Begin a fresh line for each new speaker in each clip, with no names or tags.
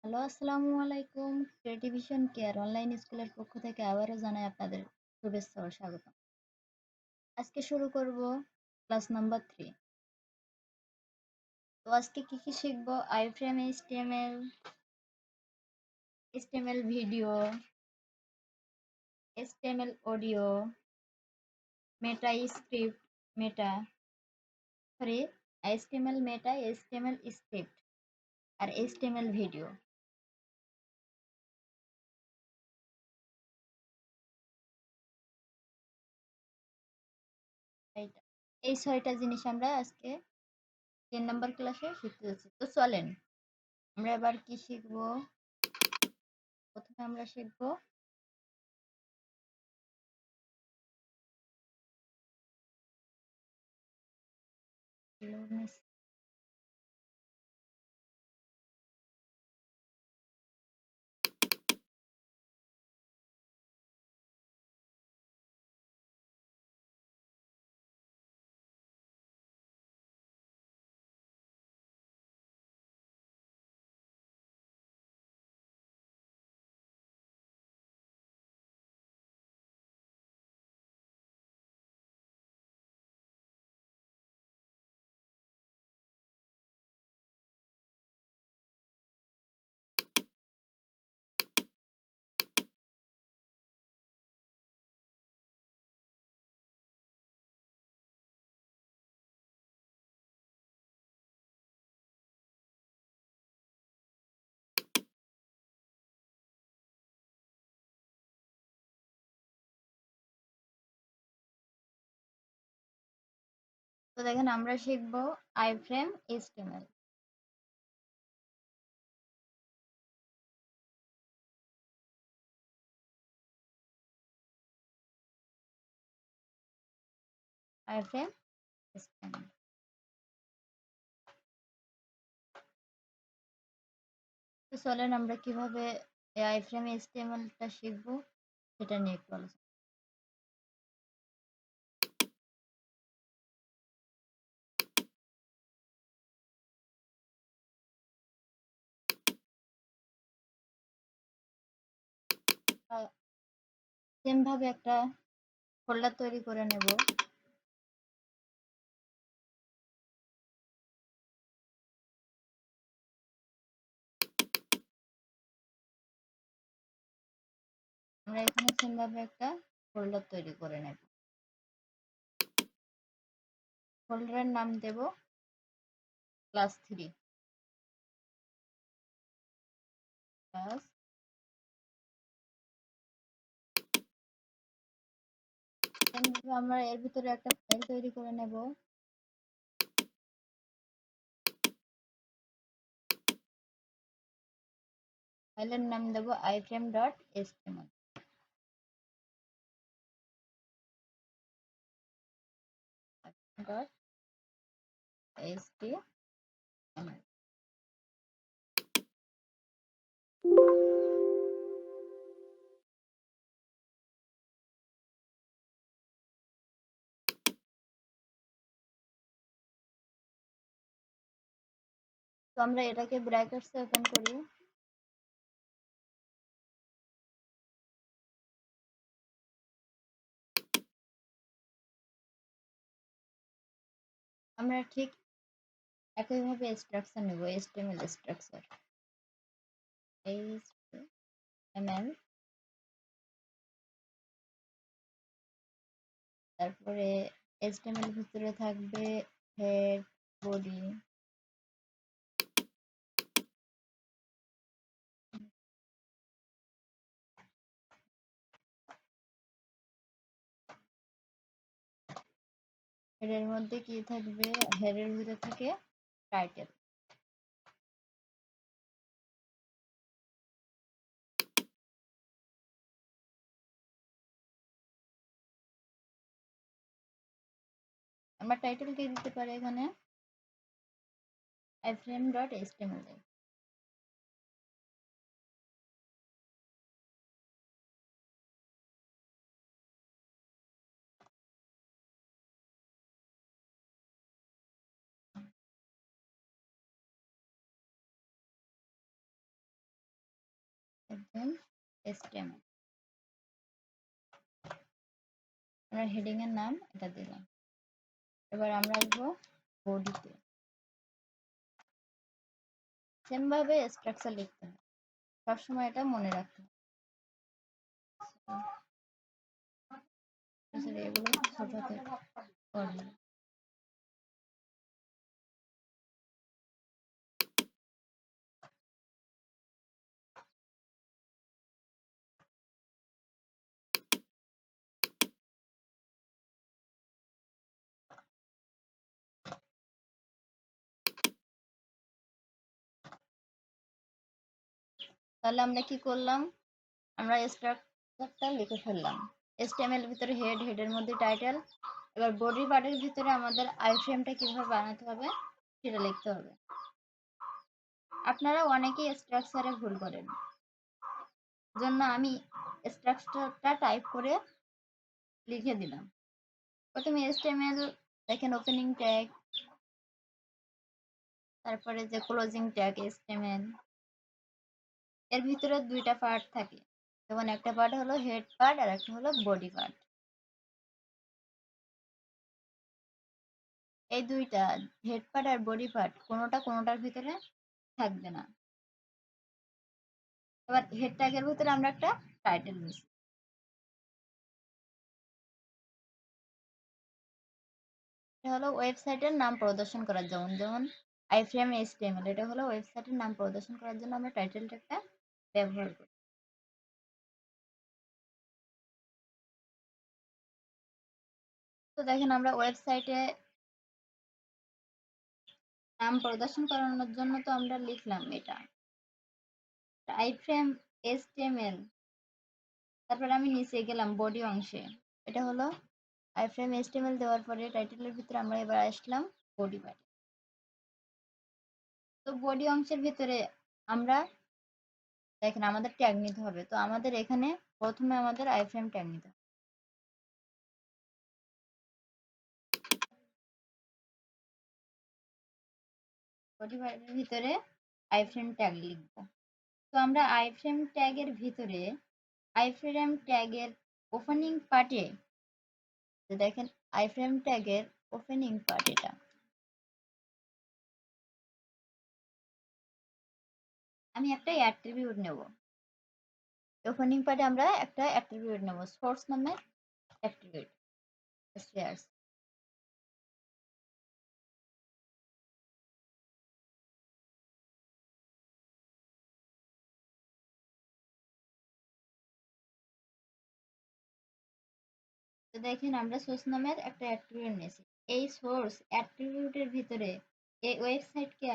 Hello, আসসালামু আলাইকুম। ক্রিয়েটিভিশন care online স্কুলের পক্ষ থেকে আবারও জানাই আপনাদের শুভেচ্ছা ও স্বাগতম। আজকে শুরু করব ক্লাস নাম্বার 3। তো আজকে কি শিখব? Iframe HTML video, HTML audio, meta script, meta sorry HTML meta, HTML script আর এইচটিএমএল ভিডিও। এইটা এই 6টা জিনিস আমরা আজকে 3 নাম্বার ক্লাসে শিখতে যাচ্ছি। তো চলেন আমরা এবার কি শিখব? প্রথমে আমরা শিখব তো দেখেন আমরা শিখব আইফ্রেম এইচটিএমএল। Iframe HTML. তো চলেন আমরা কিভাবে এই আইফ্রেম এইচটিএমএলটা শিখব সেটা নিয়ে একটু আলোচনা। সেম ভাবে একটা ফোল্ডার তৈরি করে নেব। আমরা এখানে সেম ভাবে একটা ফোল্ডার তৈরি করে নেব। ফোল্ডারের নাম দেব ক্লাস 3 ক্লাস। সেম ভাবে আমরা এর ভিতরে একটা ফাইল তৈরি করে নেব। ফাইলের নাম দেব iframe.html। .html। তো আমরা এটাকে ব্র্যাকেটসে ওপেন করি। আমরা ঠিক একইভাবে স্ট্রাকচার নেব, HTML স্ট্রাকচার। HTML, তারপরে HTML ভিতরে থাকবে হেড, বডি, হেডের মধ্যে কি থাকবে? হেডের ভিতরে থাকে টাইটেল। আমরা টাইটেল কে দিতে পারি এখানে iframe.html। HTML, আমরা হেডিং এর নাম এটা দিলাম। এবার আমরা আসবো বডিতে, সেম ভাবে স্ট্রাকচার লিখতে হয়, সবসময় এটা মনে রাখতে হবে। এগুলো ছোট হাতে করবে। তাহলে আমরা কি করলাম, আমরা স্ট্রাকচারটা লিখে ফেললাম। HTML এর ভিতরে হেড, হেডের মধ্যে টাইটেল। এবার বডি পার্টের ভিতরে আমাদের আইফ্রেমটা কিভাবে বানাতে হবে সেটা লিখতে হবে। আপনারা অনেকেই স্ট্রাকচারে ভুল করেন, জন্য আমি স্ট্রাকচারটা টাইপ করে লিখে দিলাম। প্রথমে HTML দেখেন, ওপেনিং ট্যাগ, তারপরে যে ক্লোজিং ট্যাগ HTML, এর ভিতরে দুইটা পার্ট থাকে, যেমন একটা পার্ট হলো হেড পার্ট আর একটা হলো বডি পার্ট। এই দুইটা হেড পার্ট আর বডি পার্ট কোনোটা কোনোটার ভিতরে থাকবে না। এবার হেড ট্যাগের ভিতরে আমরা একটা টাইটেল দিচ্ছি, এটা হলো ওয়েবসাইটের নাম প্রদর্শন করার জন্য, যেমন আইফ্রেম HTML, এটা হলো ওয়েবসাইটের নাম প্রদর্শন করার জন্য আমরা টাইটেল ট্যাগটা ব্যবহার করি। তো দেখেন, আমরা ওয়েবসাইটে নাম প্রদর্শন করানোর জন্য তো আমরা লিখলাম এটা আইফ্রেম HTML, তারপর আমি নিচে গেলাম বডি অংশে, এটা হলো আইফ্রেম HTML দেওয়ার পরে টাইটেলের ভিতরে আমরা এবার আসলাম বডি পার্ট। তো বডি অংশের ভিতরে আমরা দেখেন আমাদের ট্যাগ নিতে হবে, তো আমাদের এখানে প্রথমে আমাদের আইফ্রেম ট্যাগ নিতে হবে। বডি পার্টের ভিতরে আইফ্রেম ট্যাগ লিখবো। তো আমরা আইফ্রেম ট্যাগের ভিতরে আইফ্রেম ট্যাগের ওপেনিং পার্টে দেখেন, আইফ্রেম ট্যাগের ওপেনিং পার্ট এটা, আমি একটা অ্যাট্রিবিউট নেব। ওপেনিং পার্টে আমরা একটা অ্যাট্রিবিউট নেব, সোর্স নামের অ্যাট্রিবিউট শেয়ার্স। তো দেখেন আমরা সোর্স নামের একটা অ্যাট্রিবিউট নিয়েছি। এই সোর্স অ্যাট্রিবিউটের ভিতরে এই ওয়েবসাইটকে,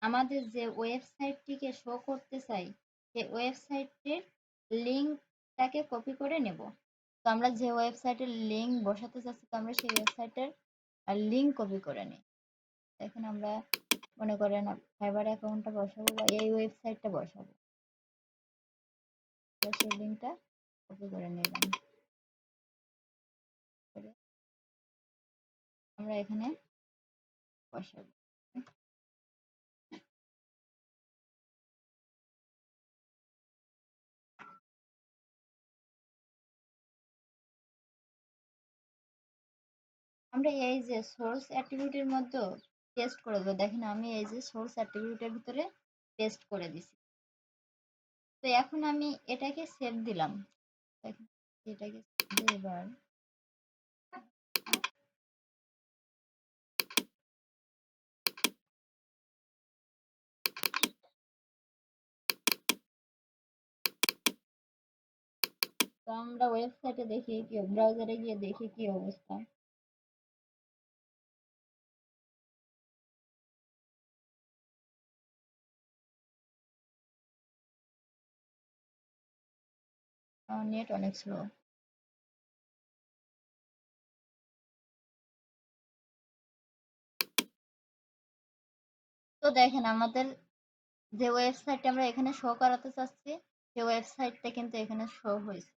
আমাদের যে ওয়েবসাইটটিকে শো করতে চাই সেই ওয়েবসাইটের লিঙ্কটাকে কপি করে নেব। তো আমরা যে ওয়েবসাইটের লিঙ্ক বসাতে চাচ্ছি, তো আমরা সেই ওয়েবসাইটের লিঙ্ক কপি করে নিই। দেখেন আমরা মনে করেন ফাইবার অ্যাকাউন্টটা বসাবো বা এই ওয়েবসাইটটা বসাবো, তো সেই লিঙ্কটা কপি করে নিলাম, করে আমরা এখানে বসাবো। আমরা এই যে সোর্স অ্যাট্রিবিউটের মধ্যে পেস্ট করে দেবো। দেখেন আমি এই যে সোর্স অ্যাট্রিবিউটের ভিতরে পেস্ট করে দিছি। তো এখন আমি এটাকে সেভ দিলাম। দেখেন এটাকে এবার তো আমরা ওয়েবসাইটে দেখি কি, ব্রাউজারে গিয়ে দেখি কি অবস্থা। আমার নেট অনেক স্লো। তো দেখেন আমাদের যে ওয়েবসাইটটা আমরা এখানে শো করাতে চাচ্ছি সেই ওয়েবসাইটটা কিন্তু এখানে শো হয়েছে।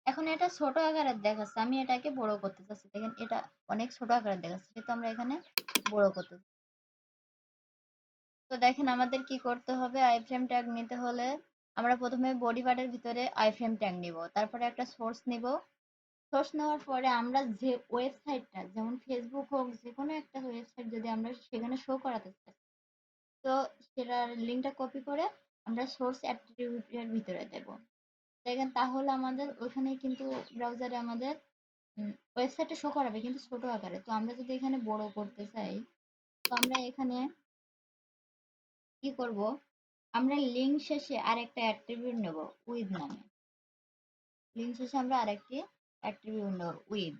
এখন এটা ছোট আকারের দেখাচ্ছে, আমি এটাকে বড় করতে চাচ্ছি। দেখেন এটা অনেক ছোট আকারের দেখাচ্ছে, কিন্তু আমরা এখানে বড় করতে। তো দেখেন আমাদের কি করতে হবে, আইফ্রেম ট্যাগ নিতে হলে আমরা প্রথমে বডি পার্টের ভিতরে আইফ্রেম ট্যাগ নিব, তারপরে একটা সোর্স নিব। সোর্স নেওয়ার পরে আমরা যে ওয়েবসাইটটা, যেমন ফেসবুক হোক, যে কোনো একটা ওয়েবসাইট যদি আমরা সেখানে শো করাতে চাই, তো সেটার লিঙ্কটা কপি করে আমরা সোর্স অ্যাট্রিবিউটের ভিতরে দেব। দেখেন তাহলে আমাদের ওইখানে কিন্তু ব্রাউজারে আমাদের ওয়েবসাইটে শো করাবে, কিন্তু ছোট আকারে। তো আমরা যদি এখানে বড় করতে চাই, তো আমরা এখানে কি করব, আমরা লিঙ্ক শেষে আরেকটা অ্যাট্রিবিউট নেব উইথ নামে। লিঙ্ক শেষে আমরা আরেকটি অ্যাট্রিবিউট নেব উইথ।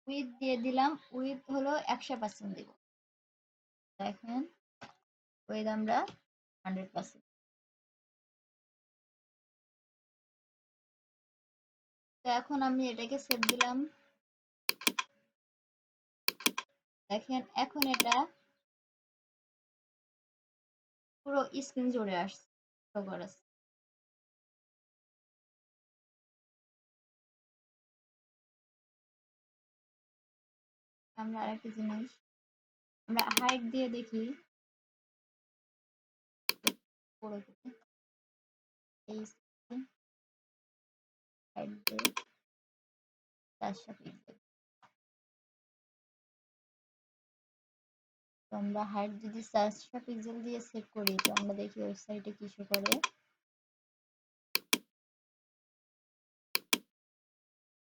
উইথ দিয়ে দিলাম, উইথ হলো 100% দিব। দেখেন উইথ আমরা 100%। তো এখন আমি এটাকে সেভ দিলাম। দেখেন এখন এটা পুরো স্ক্রিন জুড়ে আসছে, শো করাচ্ছে। আমরা আরেকটা জিনিস, আমরা হাইট দিয়ে দেখি পুরো এই হাইট দিয়ে 400 পিক্সেল। তো আমরা হাইট যদি 400 পিক্সেল দিয়ে সেট করি, তো আমরা দেখি ওয়েবসাইটে কি শো করে।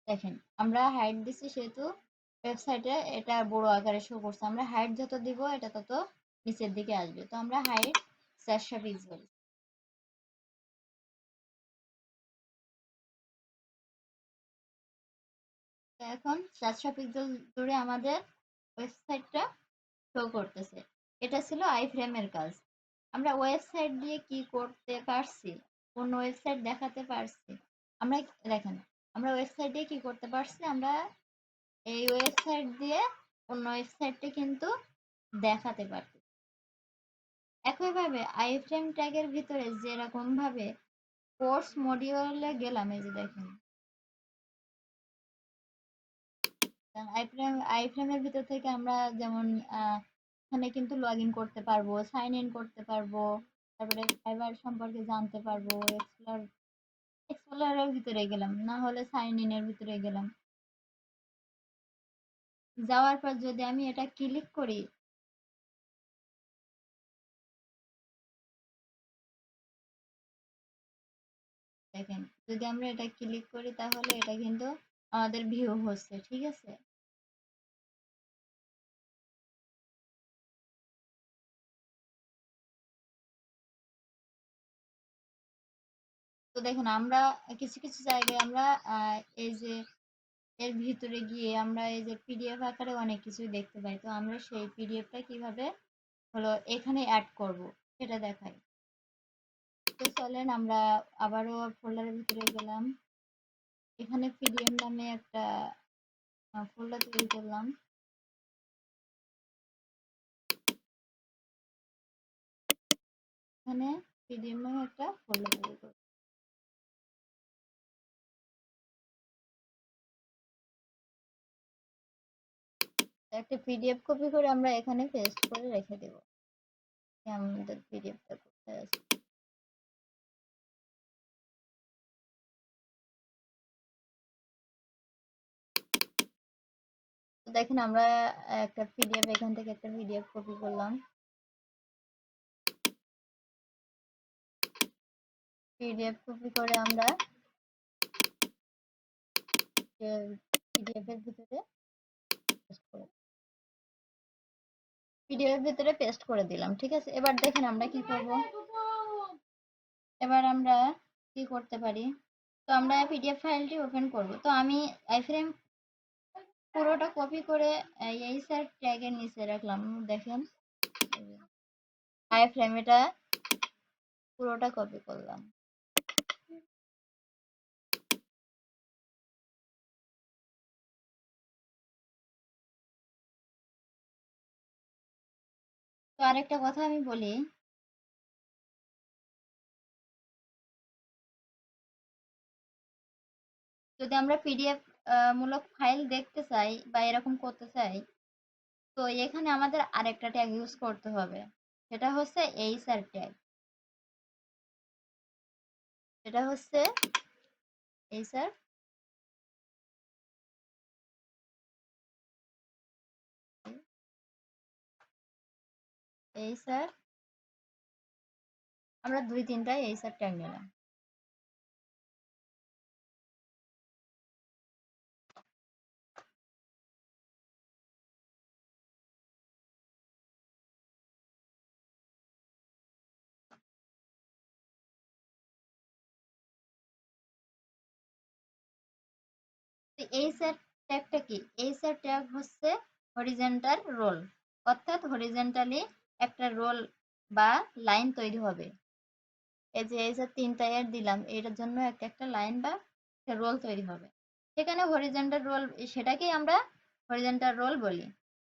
দেখেন আমরা হাইট দিচ্ছি সেহেতু ওয়েবসাইটে এটা বড় আকারে শো করছে। আমরা হাইট যত দিব এটা তত নিচের দিকে আসবে। তো আমরা হাইট 400 পিক্সেল। তো এখন 400 পিক্সেল জুড়ে আমাদের ওয়েবসাইটটা শো করতেছে। এটা ছিল আইফ্রেমের কাজ। আমরা ওয়েবসাইট দিয়ে কি করতে পারছি, কোন ওয়েবসাইট দেখাতে পারছি। আমরা দেখেন আমরা ওয়েবসাইট দিয়ে কি করতে পারছি, আমরা এই ওয়েবসাইট দিয়ে অন্য ওয়েবসাইটটা কিন্তু দেখাতে পারছি। একইভাবে আইফ্রেম ট্যাগের ভিতরে যেরকম ভাবে কোর্স মডিউলে গেলাম, এই যে দেখেন আইফ্রেমের ভিতর থেকে আমরা যেমন এখানে কিন্তু লগ ইন করতে পারবো, সাইন ইন করতে পারবো, তারপরে ফাইবার সম্পর্কে জানতে পারবো। এক্সপ্লোরারের ভিতরে গেলাম, না হলে সাইন ইন এর ভিতরে গেলাম। যাওয়ার পর যদি আমি এটা ক্লিক করি, দেখেন যদি আমরা এটা ক্লিক করি তাহলে এটা কিন্তু আমাদের ভিউ হচ্ছে, ঠিক আছে। তো দেখেন আমরা কিছু কিছু জায়গায় আমরা এই যে এর ভিতরে গিয়ে আমরা এই যে পিডিএফ আকারে অনেক কিছুই দেখতে পাই। তো আমরা সেই পিডিএফটা কিভাবে হলো এখানে অ্যাড করব সেটা দেখাই। তো চলেন আমরা আবারও ফোল্ডারের ভিতরে গেলাম। এখানে পিডিএফ নামে একটা ফোল্ডার তৈরি করলাম। এখানে পিডিএফ নামে একটা ফোল্ডার তৈরি করব। একটা পিডিএফ কপি করে আমরা এখানে পেস্ট করে রেখে দেব। আমাদের পিডিএফটা কোথায় আছে। তো দেখেন আমরা একটা পিডিএফ, এখান থেকে একটা পিডিএফ কপি করলাম। পিডিএফ কপি করে আমরা পিডিএফ এর ভিতরে পেস্ট করে পিডিএফ এর ভিতরে পেস্ট করে দিলাম, ঠিক আছে। এবার দেখেন আমরা কি করব। এবার আমরা কি করতে পারি, তো আমরা পিডিএফ ফাইলটি ওপেন করব। তো আমি আইফ্রেম পুরোটা কপি করে এই স্যার ট্যাগের নিচে রাখলাম। দেখেন আইফ্রেম এটা পুরোটা কপি করলাম। তো আরেকটা কথা আমি বলি, যদি আমরা পিডিএফ মূলক ফাইল দেখতে চাই বা এরকম করতে চাই, তো এখানে আমাদের আরেকটা ট্যাগ ইউজ করতে হবে, সেটা হচ্ছে এইচআর ট্যাগ। সেটা হচ্ছে এইচআর এইচআর আমরা 2-3টা এইচআর ট্যাগ নিলাম। এইচআর ট্যাগটা কি? এইচআর ট্যাগ হচ্ছে হরিজন্টাল রোল, অর্থাৎ হরিজন্টালি একটা রোল বা লাইন তৈরি হবে। এই যে এইচআর 3টা এর দিলাম, এটার জন্য একটা একটা লাইন বা একটা রোল তৈরি হবে। সেখানে হরিজন্টাল রোল, সেটাকেই আমরা হরিজন্টাল রোল বলি।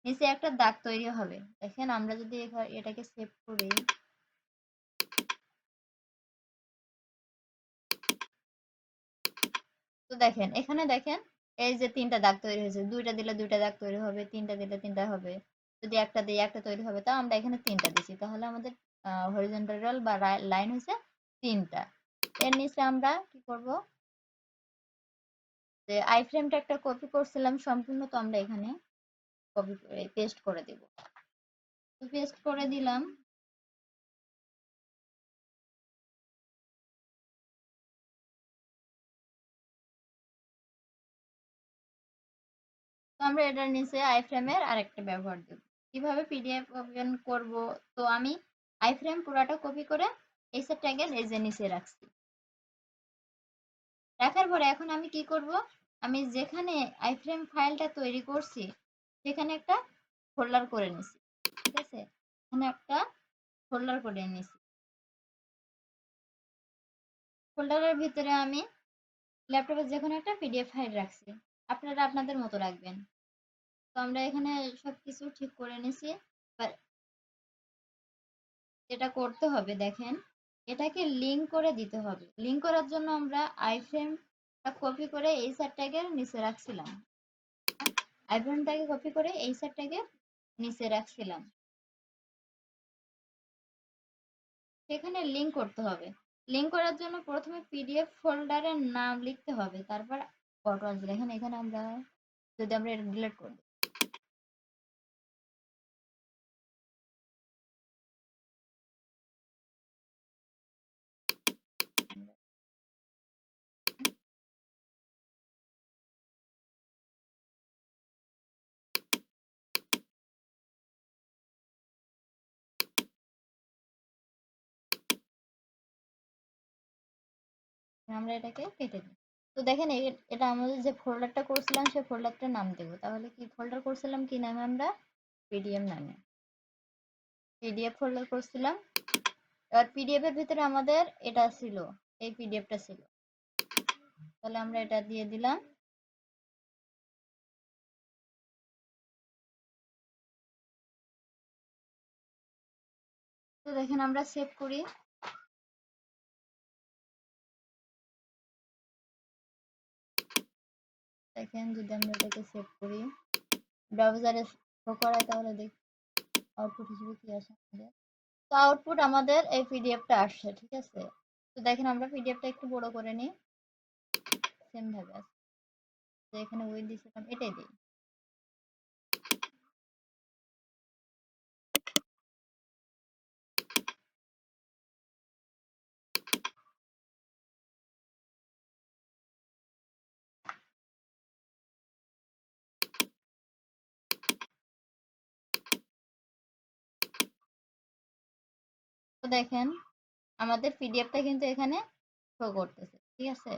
নিচে একটা দাগ তৈরি হবে। দেখেন আমরা যদি এটাকে সেভ করি, তো দেখেন এখানে দেখেন এই যে 3টা দাগ তৈরি হয়েছে। 2টা দিলে 2টা দাগ তৈরি হবে, 3টা দিলে 3টা হবে। যদি একটা দিই একটা তৈরি হবে। তা আমরা এখানে 3টা দিছি, তাহলে আমাদের হরিজন্টাল রোল বা লাইন হচ্ছে 3টা। এর নিচে আমরা কি করব, যে আই ফ্রেমটা একটা কপি করছিলাম সম্পূর্ণ, তো আমরা এখানে কপি করে পেস্ট করে দেব। তো পেস্ট করে দিলাম। তো আমরা এটার নিচে আই ফ্রেমের আরেকটা ব্যবহার দেব। কিভাবে পিডিএফ ওপেন করব, তো আমি আই ফ্রেম পুরাটা কপি করে এইসব ট্যাগের এই যে নিচে রাখছি। রাখার পরে এখন আমি কি করব, আমি যেখানে আই ফ্রেম ফাইলটা তৈরি করছি সেখানে একটা ফোল্ডার করে নিছি। ঠিক আছে, এখানে একটা ফোল্ডার করে নিছি। ফোল্ডারের ভিতরে আমি ল্যাপটপে যেকোনো একটা পিডিএফ ফাইল রাখছি। আপনারা আপনাদের মতো রাখবেন। তো আমরা এখানে সবকিছু ঠিক করে নিছি। এবার যেটা করতে হবে দেখেন, এটাকে লিঙ্ক করে দিতে হবে। লিঙ্ক করার জন্য আমরা আইফ্রেমটা কপি করে এই সার ট্যাগের নিচে রাখছিলাম। আইফ্রেমটাকে কপি করে এই সার ট্যাগের নিচে রাখছিলাম। সেখানে লিঙ্ক করতে হবে। লিঙ্ক করার জন্য প্রথমে পিডিএফ ফোল্ডারের নাম লিখতে হবে, তারপর অটো আসবে। দেখেন এখানে আমরা যদি আমরা এটা ডিলিট করি, আমরা এটাকে কেটে দিই। তো দেখেন এটা আমাদের যে ফোল্ডারটা করছিলাম সেই ফোল্ডারটার নাম দেবো। তাহলে কি ফোল্ডার করছিলাম, কি নামে আমরা, পিডিএফ নামে পিডিএফ ফোল্ডার করছিলাম। এবার পিডিএফ এর ভিতরে আমাদের এটা ছিল, এই পিডিএফটা ছিল। তাহলে আমরা এটা দিয়ে দিলাম। তো দেখেন আমরা সেভ করি। দেখেন যদি আমরা এটাকে সেভ করি, ব্রাউজারে শো করাই, তাহলে দেখ আউটপুট হিসেবে কি আসে আমাদের। তো আউটপুট আমাদের এই পিডিএফটা আসছে। ঠিক আছে, তো দেখেন আমরা পিডিএফটা একটু বড় করে নিই। সেম ভাবে আছে, তো এখানে উইথ দিছিলাম, এটাই দিই। তো দেখেন আমাদের পিডিএফটা কিন্তু এখানে শো করতেছে। ঠিক আছে,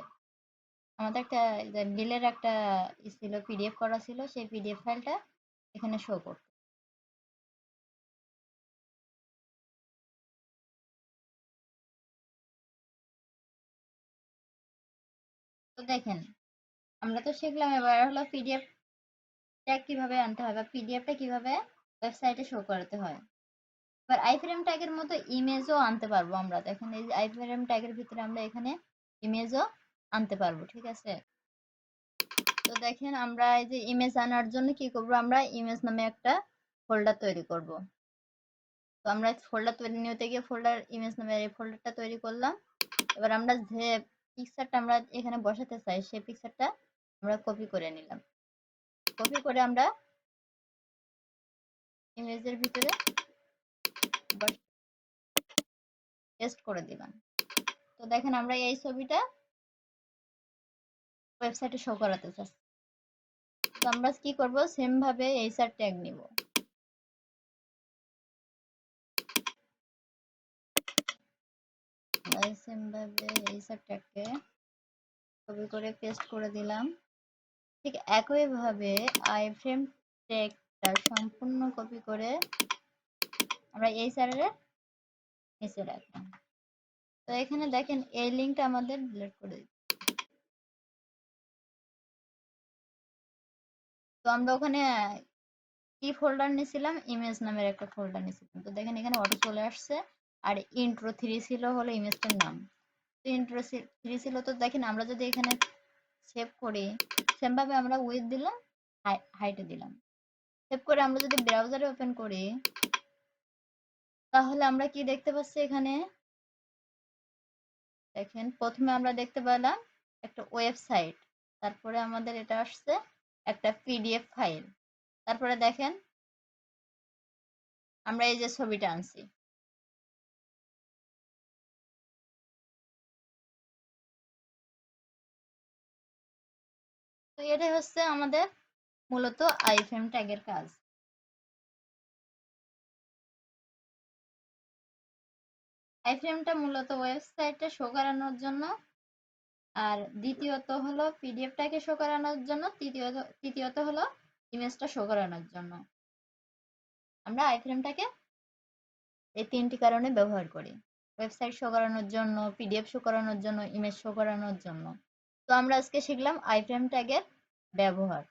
আমাদের একটা বিলের একটা ছিল, পিডিএফ করা ছিল, সেই পিডিএফ ফাইলটা এখানে শো করছে। তো দেখেন আমরা তো শিখলাম, এবার হলো পিডিএফ ট্যাগ কিভাবে আনতে হয় বা পিডিএফটা কিভাবে ওয়েবসাইটে শো করাতে হয়। এবার আইফ্রেম ট্যাগের মতো ইমেজও আনতে পারবো আমরা। দেখেন এই যে আইফ্রেম ট্যাগের ভিতরে আমরা এখানে ইমেজও আনতে পারবো। ঠিক আছে, তো দেখেন আমরা এই যে ইমেজ আনার জন্য কি করব, আমরা ইমেজ নামে একটা ফোল্ডার তৈরি করব। তো আমরা ফোল্ডার তৈরি নিতে গিয়ে ফোল্ডার ইমেজ নামের এই ফোল্ডারটা তৈরি করলাম। এবার আমরা যে পিকচারটা আমরা এখানে বসাতে চাই সেই পিকচারটা আমরা কপি করে নিলাম। কপি করে আমরা ইমেজের ভিতরে পেস্ট করে দিলাম। তো দেখেন আমরা এই ছবিটা ওয়েবসাইটে শো করাতে চাচ্ছি। তো আমরা কি করব, সেম ভাবে এইচআর ট্যাগ নিব। সেম ভাবে এইচআর ট্যাগকে কপি করে পেস্ট করে দিলাম। ঠিক একই ভাবে আইফ্রেম ট্যাগটা সম্পূর্ণ কপি করে আমরা এইচআর এর নিচে রাখলাম। তো এখানে দেখেন এই লিংকটা আমাদের ডিলিট করে দিই। তো আমরা ওখানে কি ফোল্ডার নিয়েছিলাম, ইমেজ নামের একটা ফোল্ডার নিয়েছিলাম। তো দেখেন এখানে অটো চলে আসছে। আর ইন্ট্রো 3 ছিল হলো ইমেজটার নাম। তো ইন্ট্রো 3 ছিল। তো দেখেন আমরা যদি এখানে সেভ করি, সেম ভাবে আমরা উইডথ দিলাম, হাইটে দিলাম। সেভ করে আমরা যদি ব্রাউজারে ওপেন করি, তাহলে আমরা কি দেখতে পাচ্ছি এখানে দেখেন প্রথমে আমরা দেখতে পেলাম একটা ওয়েবসাইট, তারপরে আমাদের এটা আসছে একটা পিডিএফ ফাইল, তারপরে দেখেন আমরা এই যে ছবিটা আনছি। তো এটাই হচ্ছে আমাদের মূলত আইফ্রেম ট্যাগের কাজ। আইফ্রেমটা মূলত ওয়েবসাইটে শো করানোর জন্য, আর দ্বিতীয়ত হলো পিডিএফটাকে শো করানোর জন্য, তৃতীয়ত হলো ইমেজটা শো করানোর জন্য। আমরা আইফ্রেমটাকে এই তিনটি কারণে ব্যবহার করি: ওয়েবসাইট শো করানোর জন্য, পিডিএফ শো করানোর জন্য, ইমেজ শো করানোর জন্য। তো আমরা আজকে শিখলাম আইফ্রেম ট্যাগের ব্যবহার।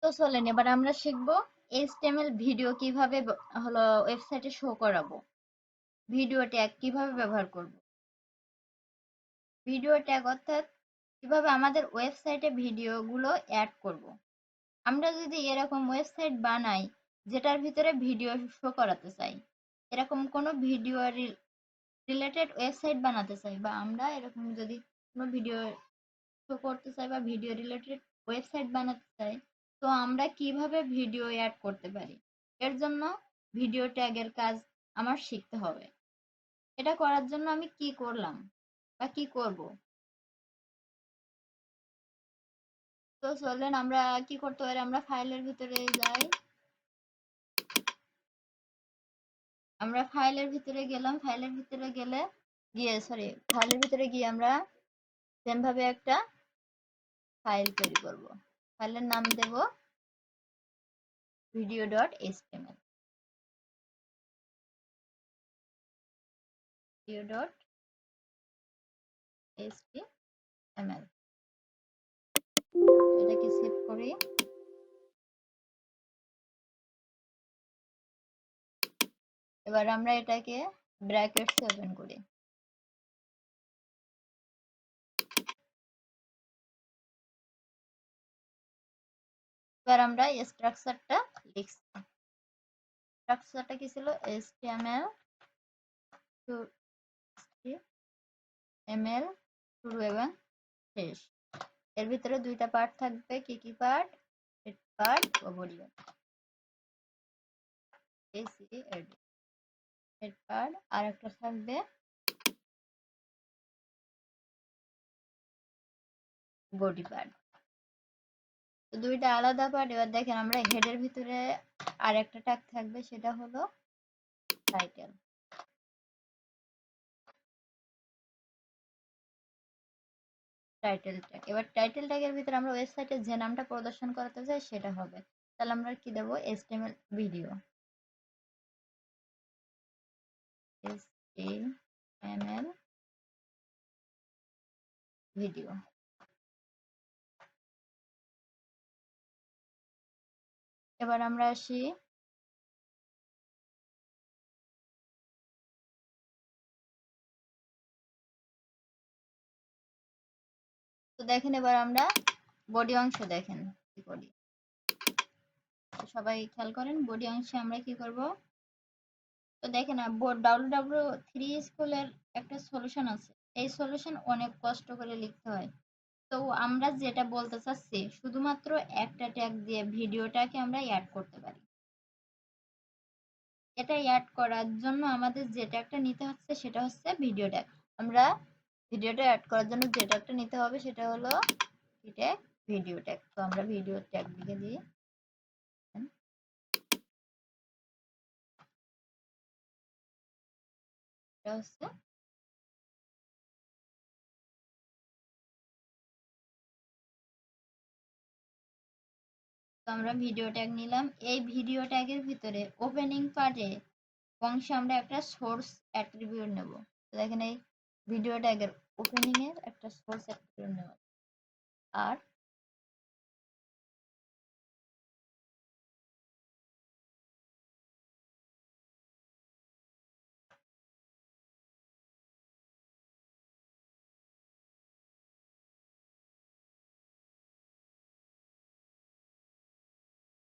তো চলেন এবার আমরা শিখবো এইচটিএমএল ভিডিও কিভাবে হলো ওয়েবসাইটে শো করাবো, ভিডিও ট্যাগ কিভাবে ব্যবহার করব। ভিডিও ট্যাগ অর্থাৎ কিভাবে আমাদের ওয়েবসাইটে ভিডিওগুলো অ্যাড করব। আমরা যদি এরকম ওয়েবসাইট বানাই যেটার ভিতরে ভিডিও শো করাতে চাই, এরকম কোনো ভিডিও রিলেটেড ওয়েবসাইট বানাতে চাই, বা আমরা এরকম যদি কোনো ভিডিও শো করতে চাই বা ভিডিও রিলেটেড ওয়েবসাইট বানাতে চাই, তো আমরা কিভাবে ভিডিও অ্যাড করতে পারি, এর জন্য ভিডিও ট্যাগের কাজ আমার শিখতে হবে। এটা করার জন্য আমি কি করলাম বা কি করব। তো চলেন আমরা কি করতে পারি, আমরা ফাইলের ভিতরে যাই। আমরা ফাইলের ভিতরে গেলাম, ফাইলের ভিতরে ফাইলের ভিতরে গিয়ে আমরা সেম ভাবে একটা ফাইল তৈরি করব। ফাইলের নাম দেব video.html। video.html এটাকে সেভ করি। এবার আমরা এটাকে ব্র্যাকেটস ওপেন করি। এবার আমরা স্ট্রাকচারটা লিখছি। স্ট্রাকচারটা কি ছিল, html to html শুরু এবং শেষ। এর ভিতরে দুইটা পার্ট থাকবে, কি কি পার্ট, হেড পার্ট ও বডি পার্ট। হেড পার্ট আর একটা থাকবে বডি পার্ট। তো দুইটা আলাদা পার্ট। এবার দেখেন আমরা হেডের ভিতরে আর একটা ট্যাগ থাকবে, সেটা হলো টাইটেল। Title tag. এবার টাইটেল ট্যাগের ভিতরে আমরা ওয়েবসাইটে যে নামটা প্রদর্শন করাতে চাই সেটা হবে। তাহলে আমরা কি দেব, html ভিডিও, html ভিডিও। এবার আমরা আসি দেখেন এবার আমরা বডি অংশ দেখেন কি করি। সবাই খেয়াল করেন বডি অংশে আমরা কি করব। তো দেখেন WW3 স্কুলের একটা সলিউশন আছে। এই সলিউশন অনেক কষ্ট করে লিখতে হয়। তো আমরা যেটা বলতে চাচ্ছি শুধুমাত্র একটা ট্যাগ দিয়ে ভিডিওটাকে আমরা অ্যাড করতে পারি। এটা অ্যাড করার জন্য আমাদের যে ট্যাগটা নিতে হচ্ছে সেটা হচ্ছে ভিডিও ট্যাগ। আমরা ভিডিওটা অ্যাড করার জন্য যে ট্যাগটা নিতে হবে সেটা হলো কি ট্যাগ, ভিডিও ট্যাগ। তো আমরা ভিডিও ট্যাগ লিখে দিই। এটা হচ্ছে তো আমরা ভিডিও ট্যাগ নিলাম। এই ভিডিও ট্যাগের ভিতরে ওপেনিং পার্টে অংশে আমরা একটা সোর্স অ্যাট্রিবিউট নেব। তো দেখেন এই ভিডিও ট্যাগের ওপেনিং এর একটা সোর্স অ্যাট্রিবিউট নেব। আর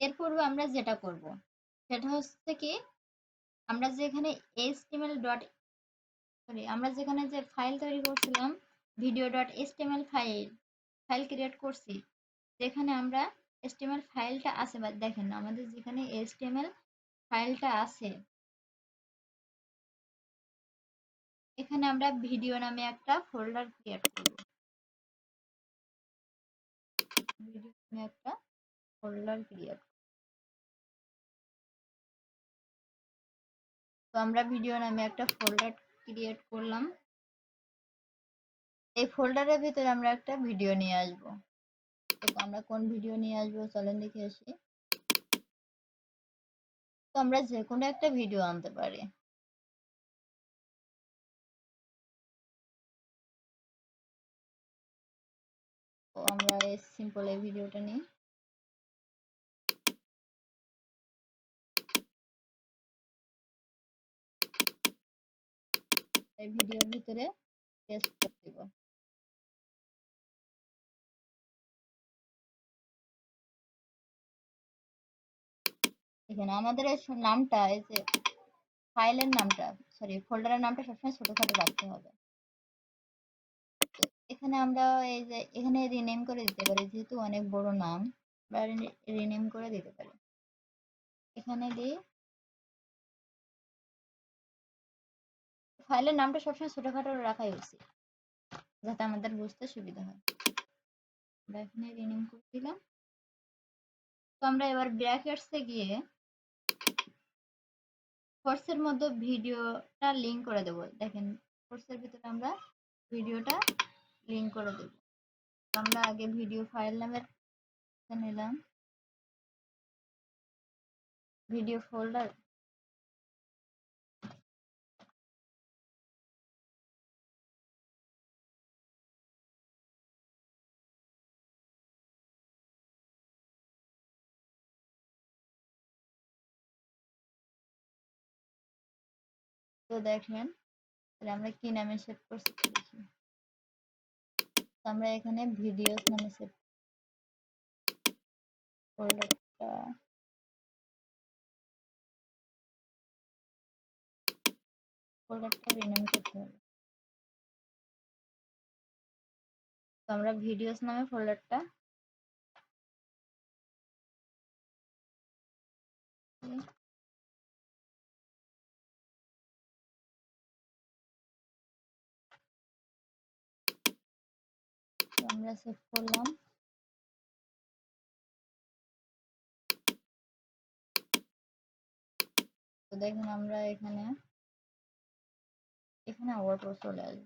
এর পূর্বে আমরা যেটা করব সেটা হচ্ছে কি, আমরা যেখানে এইচটিএমএল ডট সরি আমরা যেখানে যে ফাইল তৈরি করছিলাম video dot HTML file file create করছি, যেখানে আমরা এইচটিএমএল ফাইলটা আছে বা দেখেন আমাদের যেখানে এইচটিএমএল ফাইলটা আছে এখানে আমরা ভিডিও নামে একটা ফোল্ডার ক্রিয়েট করব। ভিডিও নামে একটা ফোল্ডার ক্রিয়েট, তো আমরা ভিডিও নামে একটা ফোল্ডার ক্রিয়েট করলাম। এই ফোল্ডারের ভিতরে আমরা একটা ভিডিও নিয়ে আসব। তো আমরা কোন ভিডিও নিয়ে আসবো চলেন দেখে আসি। তো আমরা যে কোনো একটা ভিডিও আনতে পারি। তো আমরা এই সিম্পল এই ভিডিওটা নিই। এই ভিডিওর ভিতরে পেস্ট করে দিব। এখানে আমাদের এই নামটা এই যে ফাইলের নামটা সরি ফোল্ডারের নামটা সবসময় ছোটখাটো রাখতে হবে। এখানে আমরা এই যে এখানে রিনেম করে দিতে পারি, যেহেতু অনেক বড় নাম বা রিনেম করে দিতে পারি। এখানে দিই ফাইলের নামটা সবসময় ছোটখাটো রাখাই উচিত যাতে আমাদের বুঝতে সুবিধা হয়। আমরা এখানে রিনেম করে দিলাম। তো আমরা এবার ব্র্যাকেটসে গিয়ে কোর্সের মধ্যে ভিডিওটা লিংক করে দেব। দেখেন কোর্সের ভিতরে আমরা ভিডিওটা লিংক করে দেব। আমরা আগে ভিডিও ফাইল নামের নিলাম ভিডিও ফোল্ডার। তো দেখেন তাহলে আমরা কি নামে সেভ করছি দেখি। তো আমরা এখানে ভিডিওস নামে সেভ ফোল্ডারটা রিনেম করতে হবে। তো আমরা ভিডিওস নামে ফোল্ডারটা আমরা সেভ করলাম। তো দেখেন আমরা এখানে আবার চলে আসবে।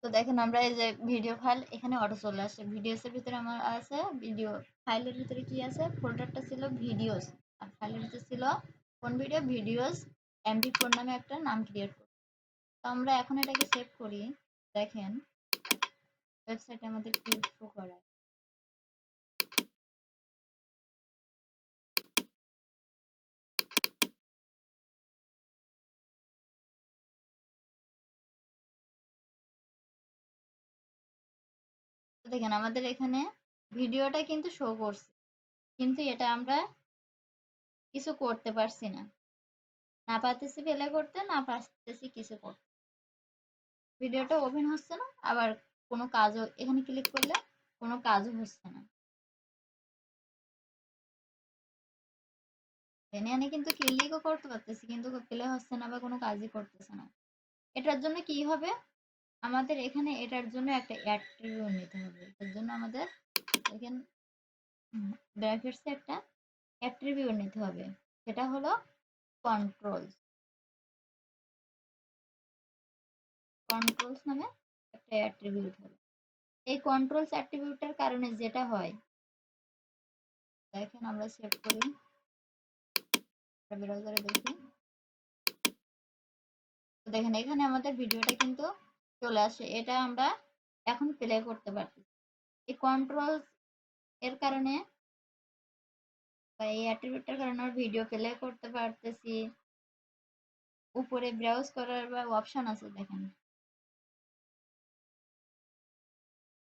তো দেখেন আমরা এই যে ভিডিও ফাইল এখানে অটো চলে আসছে। ভিডিওস এর ভিতরে আমার আছে ভিডিও ফাইলের ভিতরে কি আছে, ফোল্ডারটা ছিল ভিডিওস আর ফাইলের ভিতরে ছিল কোন ভিডিও, ভিডিওস MP4 নামে একটা নাম ক্রিয়েট করব। তো আমরা এখন এটাকে সেভ করি। দেখেন ওয়েবসাইটে আমাদের কি শো করায়। দেখেন আমাদের এখানে ভিডিওটা কিন্তু শো করছে, কিন্তু এটা আমরা কিছু করতে পারছি না, না পারতেছি প্লে করতে, না পারতেছি কিছু করতে। ভিডিওটা ওপেন হচ্ছে না, আবার কোনো কাজও এখানে ক্লিক করলে কোনো কাজও হচ্ছে না। এনে কিন্তু ক্লিকও করতে পারতেছি, কিন্তু প্লে হচ্ছে না বা কোনো কাজই করতেছে না। এটার জন্য কি হবে, আমাদের এখানে এটার জন্য একটা অ্যাট্রিবিউট নিতে হবে। এর জন্য আমাদের এখানে ব্র্যাকেটসে একটা অ্যাট্রিবিউট নিতে হবে, সেটা হলো কন্ট্রোলস। কন্ট্রোলস নামে একটা অ্যাট্রিবিউট হবে। এই কন্ট্রোলস অ্যাট্রিবিউটের কারণে যেটা হয়, দেখেন আমরা সেভ করি, ব্রাউজারে দেখি। দেখেন এখানে আমাদের ভিডিওটা কিন্তু চলে আসে, এটা আমরা এখন প্লে করতে পারছি। এই কন্ট্রোলস এর কারণে বা এই অ্যাট্রিবিউটটার কারণে আমরা ভিডিও প্লে করতে পারতেছি। উপরে ব্রাউজ করার বা অপশন আছে দেখেন,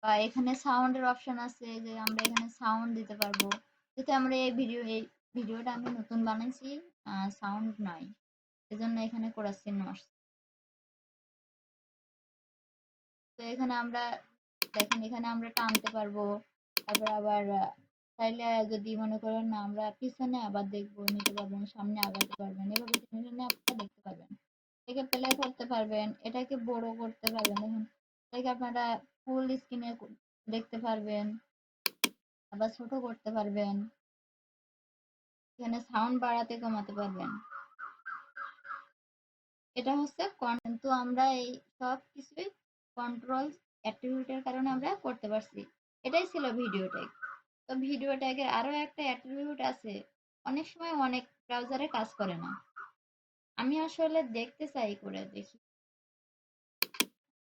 বা এখানে সাউন্ডের অপশন আছে, যে আমরা এখানে সাউন্ড দিতে পারবো। যেহেতু আমরা এই ভিডিওটা আমি নতুন বানাইছি, সাউন্ড নাই, এজন্য এখানে কোরাস চিহ্ন আসছে। তো এখানে আমরা দেখেন এখানে আমরা টানতে পারবো, তারপর আবার চাইলে যদি মনে করেন না আমরা পিছনে আবার দেখবো নিতে পারবেন, সামনে আগাতে পারবেন, এভাবে টেনে টেনে আপনারা দেখতে পারবেন। এটাকে প্লে করতে পারবেন, এটাকে বড় করতে পারবেন। দেখেন এটাকে আপনারা ফুল স্ক্রিনে দেখতে পারবেন, আবার ছোট করতে পারবেন, এখানে সাউন্ড বাড়াতে কমাতে পারবেন। এটা হচ্ছে কিন্তু আমরা এই সব কিছুই কন্ট্রোল অ্যাট্রিবিউটের কারণে আমরা করতে পারছি। এটাই ছিল ভিডিও ট্যাগ। তো ভিডিও ট্যাগের আরো একটা অ্যাট্রিবিউট আছে, অনেক সময় অনেক ব্রাউজারে কাজ করে না। আমি আসলে দেখতে চাই, করে দেখি,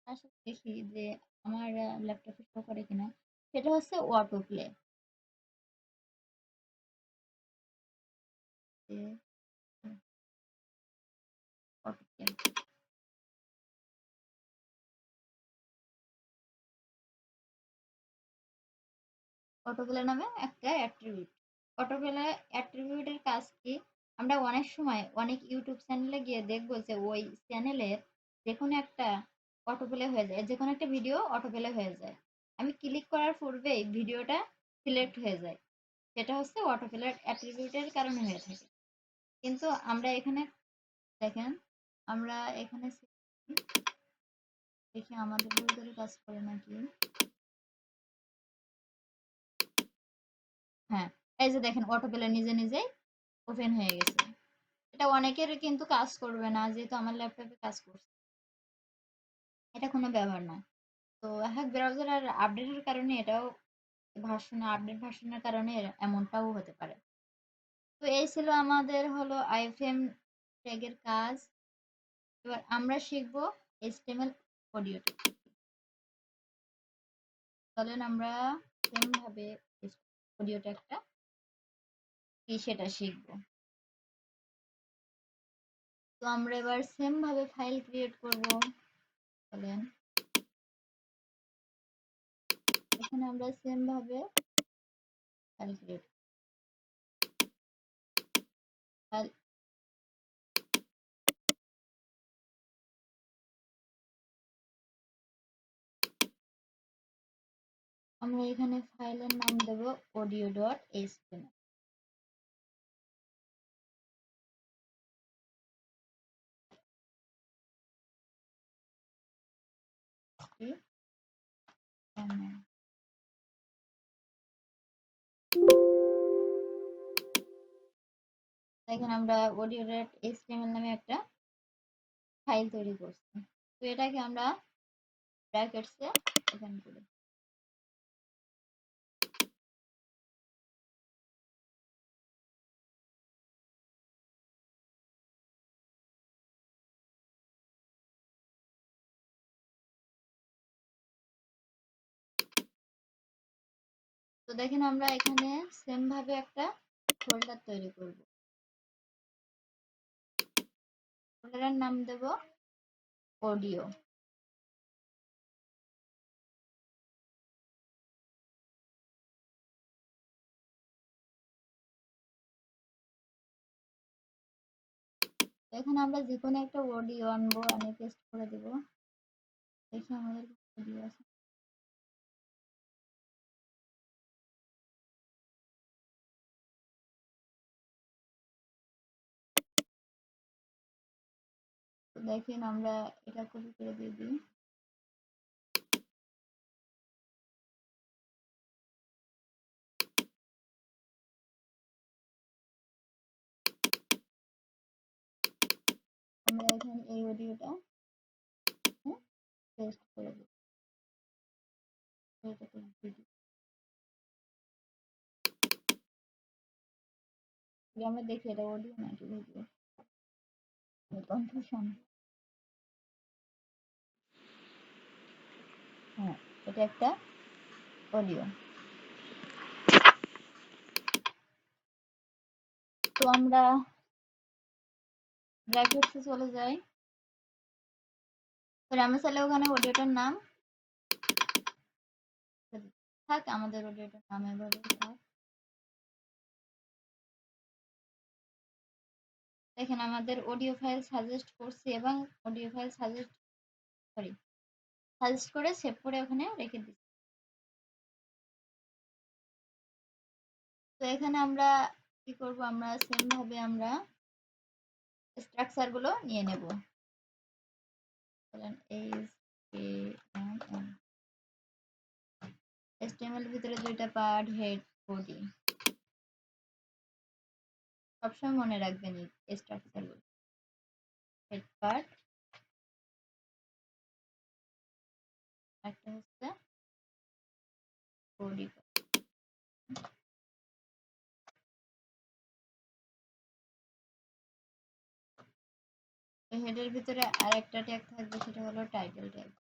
আসলে দেখি যে আমার ল্যাপটপে শো করে কিনা। সেটা হচ্ছে auto play. Auto play, auto play নামে একটা অ্যাট্রিবিউট। অটো প্লে অ্যাট্রিবিউটের কাজ কি, আমরা অনেক সময় অনেক ইউটিউব চ্যানেলে গিয়ে দেখবো যে ওই চ্যানেলের যেকোনো একটা অটো প্লে হয়ে যায়, যেকোনো একটা ভিডিও অটো প্লে হয়ে যায়। আমি ক্লিক করার পূর্বেই ভিডিওটা সিলেক্ট হয়ে যায়। সেটা হচ্ছে অটো প্লের অ্যাট্রিবিউটের কারণে হয়ে থাকে। কিন্তু আমরা এখানে দেখেন, আমরা এখানে দেখি আমাদের ব্রাউজারে কাজ করে নাকি। হ্যাঁ, এই যে দেখেন অটো প্লে নিজে নিজেই ওপেন হয়ে গেছে। এটা অনেকের কিন্তু কাজ করবে না, যেহেতু আমার ল্যাপটপে কাজ করছে, এটা কোনো ব্যাপার না। তো হ্যাঁ, ব্রাউজার আর আপডেটের কারণে এটাও আপডেট ভার্সনের কারণে এমনটাও হতে পারে। তো এই ছিল আমাদের হলো আইএফএম ট্যাগের কাজ। এবার আমরা শিখবো এইচটিএমএল অডিও ট্যাগ। চলেন আমরা সেম ভাবে অডিও ট্যাগটা কি সেটা শিখবো। তো আমরা এবার সেম ভাবে ফাইল ক্রিয়েট করব। চলেন এখানে আমরা সেম ভাবে ফাইল ক্রিয়েট ফাইল আমরা এখানে ফাইলের নাম দেব audio.html। এখানে আমরা audio.html নামে একটা ফাইল তৈরি করছি। তো এটাকে আমরা ব্র্যাকেটসে ওপেন করি। দেখেন আমরা এখানে সেম ভাবে একটা ফোল্ডার তৈরি করব। ফোল্ডারের নাম দেব অডিও। এখানে আমরা যে কোনো একটা অডিও আনবো, আনে পেস্ট করে দেব। দেখি আমাদের অডিও আছে। তো দেখেন আমরা এটা কপি করে দিয়ে দিই। আমরা এখানে এই অডিওটা পেস্ট করে দিই। এটাতে ভিডিও আমরা দেখি এটা অডিও নাকি ভিডিও, কনফিউশন। হ্যাঁ, এটা একটা অডিও। তো আমরা ব্র্যাকেটসে চলে যাই। আমরা চাইলে ওখানে অডিওটার নাম থাক, আমাদের অডিওটার নাম এভাবে থাক। দেখেন আমাদের অডিও ফাইল সাজেস্ট করছি এবং অডিও ফাইল সাজেস্ট করে সেভ করে ওখানে রেখে দিচ্ছি। তো এখানে আমরা কি করব, আমরা সেম ভাবে আমরা স্ট্রাকচার গুলো নিয়ে নেব। HTML ভিতরে দুইটা পার্ট, হেড বডি। সবসময় মনে রাখবেন এই স্ট্রাকচার গুলো। হেড পার্ট, একটা হচ্ছে বডি পার্ট। হেডের ভিতরে আরেকটা ট্যাগ থাকবে, সেটা হলো টাইটেল ট্যাগ।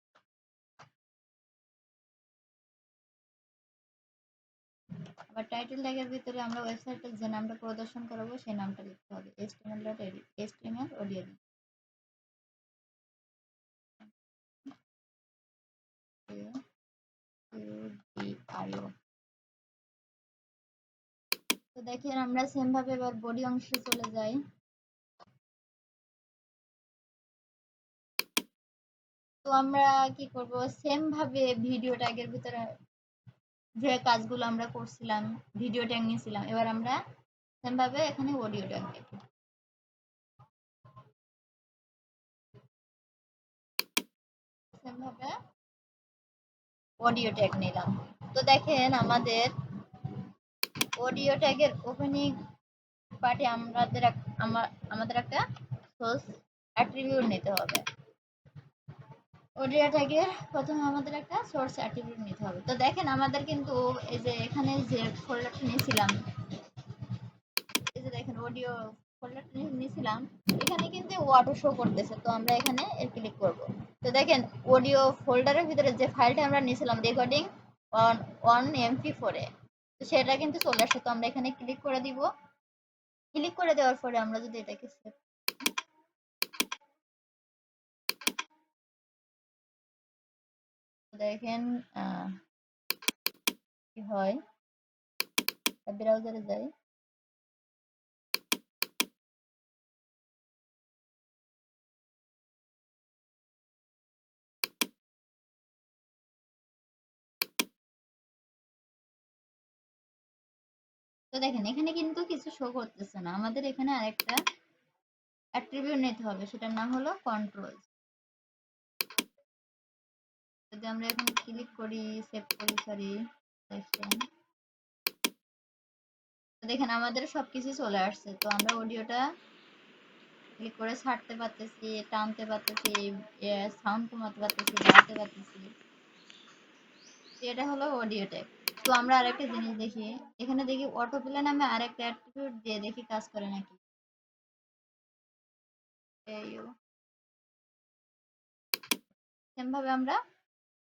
আবার টাইটেল ট্যাগের ভিতরে আমরা ওয়েবসাইটে যে নামটা প্রদর্শন করাবো সেই নামটা লিখতে হবে, html অডিও। তো দেখেন আমরা সেম ভাবে এবার বডি অংশে চলে যাই। তো আমরা কি করব, সেম ভাবে ভিডিও ট্যাগের ভিতরে যে কাজগুলো আমরা করছিলাম, ভিডিও ট্যাগ নিয়েছিলাম, এবার আমরা সেম ভাবে এখানে অডিও ট্যাগ দেব। সেম ভাবে অডিও ট্যাগ নিলাম। তো দেখেন আমাদের অডিও ট্যাগের ওপেনিং পার্টে আমাদের একটা সোর্স অ্যাট্রিবিউট নিতে হবে। অডিও ট্যাগের প্রথমে আমাদের একটা সোর্স অ্যাট্রিবিউট নিতে হবে। তো দেখেন আমাদের কিন্তু এই যে এখানে যে ফোল্ডারটা নিয়েছিলাম, এই যে দেখেন অডিও ফোল্ডারটা নিয়েছিলাম, এখানে কিন্তু অটো শো করতেছে। তো আমরা এখানে ক্লিক করব। তো দেখেন অডিও ফোল্ডারের ভিতরে যে ফাইলটা আমরা নিয়েছিলাম রেকর্ডিং অন অন MP4 এ, তো সেটা কিন্তু চলে আসছে। তো আমরা এখানে ক্লিক করে দিব। ক্লিক করে দেওয়ার পরে আমরা যদি এটাকে সেভ, দেখেন কি হয়, ব্রাউজারে যাই। তো দেখেন এখানে কিন্তু কিছু শো করতেছে না। আমাদের এখানে আরেকটা অ্যাট্রিবিউট নিতে হবে, সেটার নাম হলো কন্ট্রোল। যদি আমরা এখন ক্লিক করি, সেভ করি, সরি, দেখেন, তো দেখেন আমাদের সবকিছু চলে আসছে। তো আমরা অডিওটা ক্লিক করে ছাড়তে পারতেছি, টানতে পারতেছি, সাউন্ড কমাতে পারতেছি, বাড়াতে পারতেছি। এটা হলো অডিও ট্যাগ। তো আমরা আরেকটা জিনিস দেখি, এখানে দেখি অটো প্লে নামে আরেকটা অ্যাট্রিবিউট দিয়ে দেখি কাজ করে নাকি। সেম ভাবে আমরা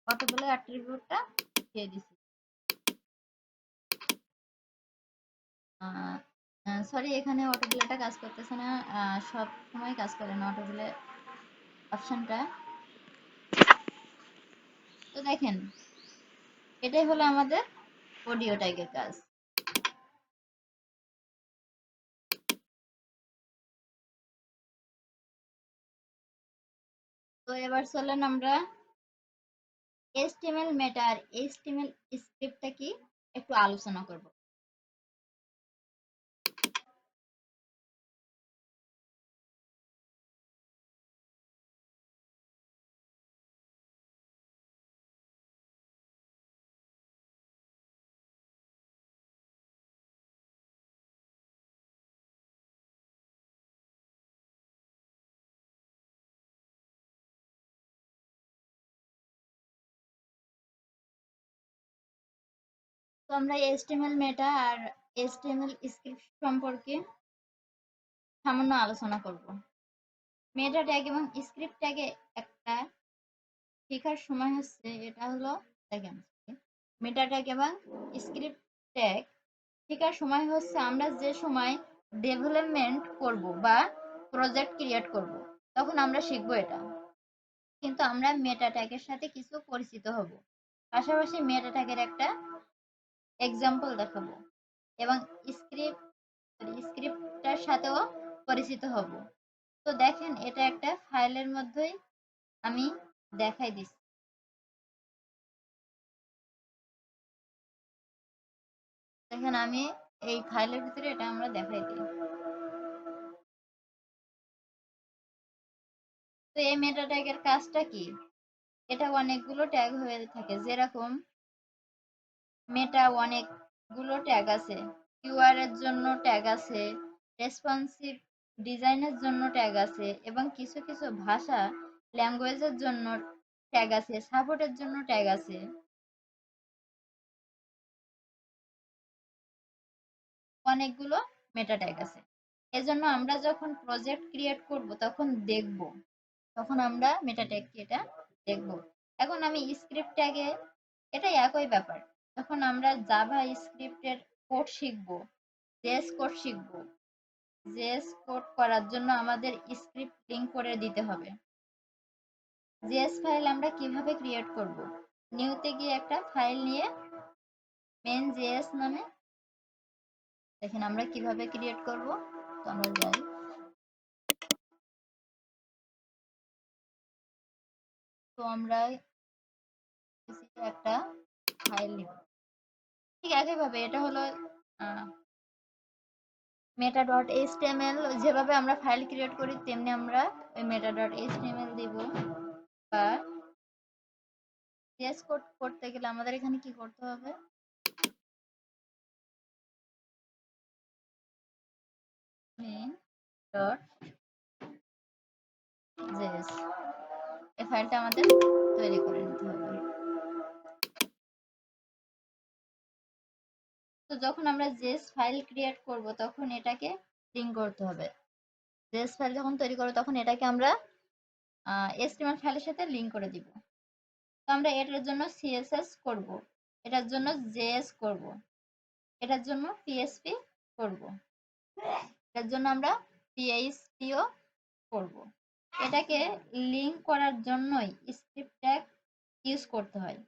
অটো প্লে অ্যাট্রিবিউটটা দিয়ে দিছি। সরি, এখানে অটোপ্লেটা কাজ করতেছে না। সব সময় কাজ করে না অটোপ্লে অপশনটা। তো দেখেন, এটাই হলো আমাদের অডিও ট্যাগের কাজ। তো এবার চলেন আমরা HTML মেটা আর HTML স্ক্রিপ্টটা কি একটু আলোচনা করব। তো আমরা HTML মেটা আর HTML স্ক্রিপ্ট সম্পর্কে সামান্য আলোচনা করব। মেটা ট্যাগ এবং স্ক্রিপ্ট ট্যাগে একটা শেখার সময় হচ্ছে, এটা হলো দেখেন, মেটা ট্যাগ এবং স্ক্রিপ্ট ট্যাগ শেখার সময় হচ্ছে আমরা যে সময় ডেভেলপমেন্ট করব বা প্রজেক্ট ক্রিয়েট করব, তখন আমরা শিখব এটা। কিন্তু আমরা মেটা ট্যাগের সাথে কিছু পরিচিত হব, পাশাপাশি মেটা ট্যাগের একটা এক্সাম্পল দেখাবো এবং স্ক্রিপ্ট স্ক্রিপ্টটার সাথেও পরিচিত হব। তো দেখেন, এটা একটা ফাইলের মধ্যেই আমি দেখাই দিচ্ছি। দেখেন, আমি এই ফাইলের ভিতরে এটা আমরা দেখাই দিই। তো এই মেটা ট্যাগের কাজটা কি? এটা অনেকগুলো ট্যাগ হয়ে থাকে, যেরকম মেটা অনেকগুলো ট্যাগ আছে, কিউআর এর জন্য ট্যাগ আছে, রেসপন্সিভ ডিজাইনের জন্য ট্যাগ আছে, এবং কিছু কিছু ভাষা ল্যাঙ্গুয়েজের জন্য ট্যাগ আছে, সাপোর্টের জন্য ট্যাগ আছে। অনেকগুলো মেটা ট্যাগ আছে। এজন্য আমরা যখন প্রজেক্ট ক্রিয়েট করব তখন দেখব, তখন আমরা মেটা ট্যাগ কি এটা দেখব। এখন আমি স্ক্রিপ্ট ট্যাগে, এটাই একই ব্যাপার। যখন আমরা জাভা স্ক্রিপ্টের কোড শিখব, জেএস কোড শিখব, জেএস কোড করার জন্য আমাদের স্ক্রিপ্ট লিঙ্ক করে দিতে হবে। জেএস ফাইল আমরা কিভাবে ক্রিয়েট করব? নিউতে গিয়ে একটা ফাইল নিয়ে মেন জেএস নামে, দেখেন আমরা কিভাবে ক্রিয়েট করব। তো আমরা যাই, তো আমরা একটা ফাইল নিব। ঠিক একইভাবে এটা হলো মেটা ডট এইচটিএমএল, যেভাবে আমরা ফাইল ক্রিয়েট করি তেমনি আমরা ওই মেটা ডট এইচটিএমএল দিব। বা জেএস কোড করতে গেলে আমাদের এখানে কি করতে হবে? মেন ডট জেএস, এই ফাইলটা আমাদের তৈরি করে নিতে হবে। তো যখন আমরা জেএস ফাইল ক্রিয়েট করব তখন এটাকে লিঙ্ক করতে হবে। জেএস ফাইল যখন তৈরি করব তখন এটাকে আমরা এইচটিএমএল ফাইলের সাথে লিঙ্ক করে দিব। তো আমরা এটার জন্য সিএসএস করব, এটার জন্য জেএস করব, এটার জন্য পিএসপি করব, এটার জন্য আমরা পিএইচপিও করব। এটাকে লিঙ্ক করার জন্যই স্ক্রিপ্ট ট্যাগ ইউজ করতে হয়।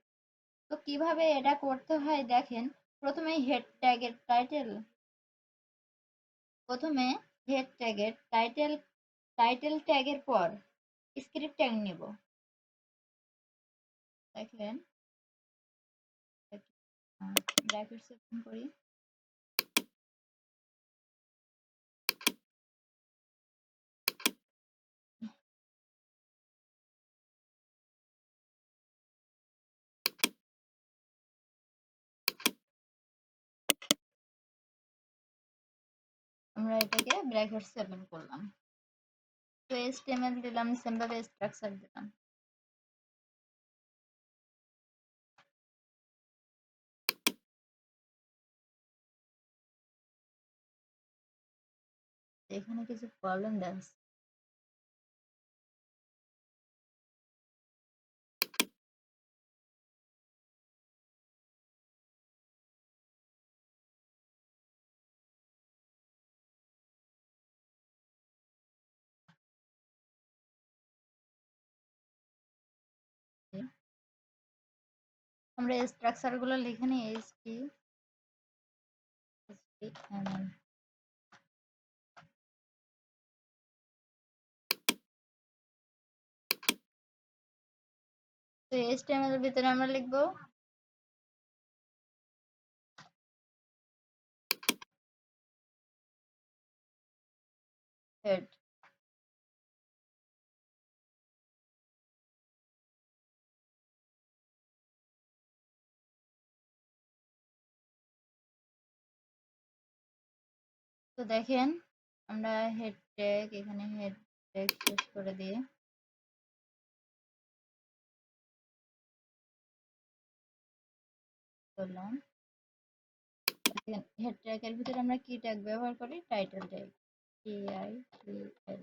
তো কিভাবে এটা করতে হয় দেখেন, প্রথমে হেড ট্যাগের টাইটেল, প্রথমে হেড ট্যাগের টাইটেল ট্যাগের পর স্ক্রিপ্ট ট্যাগ নিব। দেখেন, ব্র্যাকেটস ওপেন করি, আমরা এটাকে ব্র্যাকেটস ওপেন করলাম। তো এইচটিএমএল দিলাম, সেম ভাবে স্ট্রাকচার দিলাম। এখানে কিছু প্রবলেম দেখাচ্ছে। আমরা স্ট্রাকচার গুলো লিখে নিই HTML। তো HTML এর ভিতরে আমরা লিখবো হেড। তো দেখেন আমরা হেড ট্যাগ, এখানে হেড ট্যাগ শেষ করে দিয়ে করলাম। হেড ট্যাগের ভিতরে আমরা কি ট্যাগ ব্যবহার করি? Title tag, TITL।